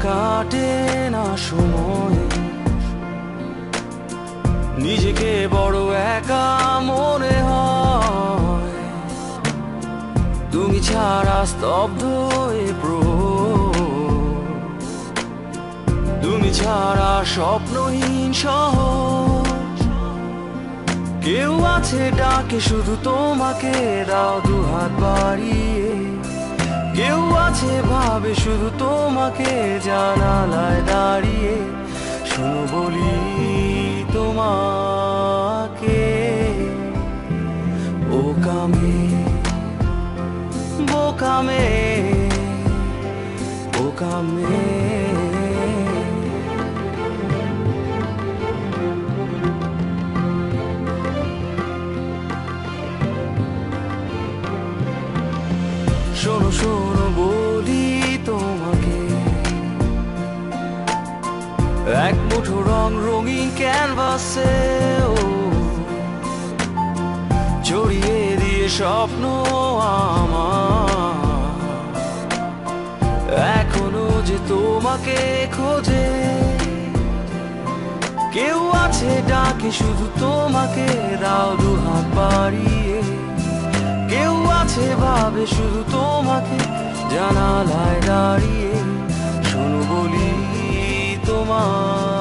কাটে না সময়, নিজেকে বড় একা মনে হয়। তুমি ছাড়া স্তব্ধ এ প্রহর, তুমি ছাড়া স্বপ্নহীন শহর। কেউ আছে ডাকে শুধু তোমাকে, দাও দুহাত বাড়িয়ে। কেউ আছে ভাবে শুধু তোমাকে, জানালায় দাঁড়িয়ে। শোনো বলি তোমাকে, বোকা মেয়ে, বোকা মেয়ে, বোকা মেয়ে। শোনো শোনো বলি তোমাকে, এক মুঠো রং রঙিন ক্যানভাসে জড়িয়ে দিয়ে স্বপ্ন আমার এখনো যে তোমাকে খোঁজে। কেউ আছে ডাকে শুধু তোমাকে, দাও দুহাত বাড়িয়ে। কেউ আছে ভাবে শুধু তোমাকে, জানালায় দাঁড়িয়ে। শোনো বলি তোমার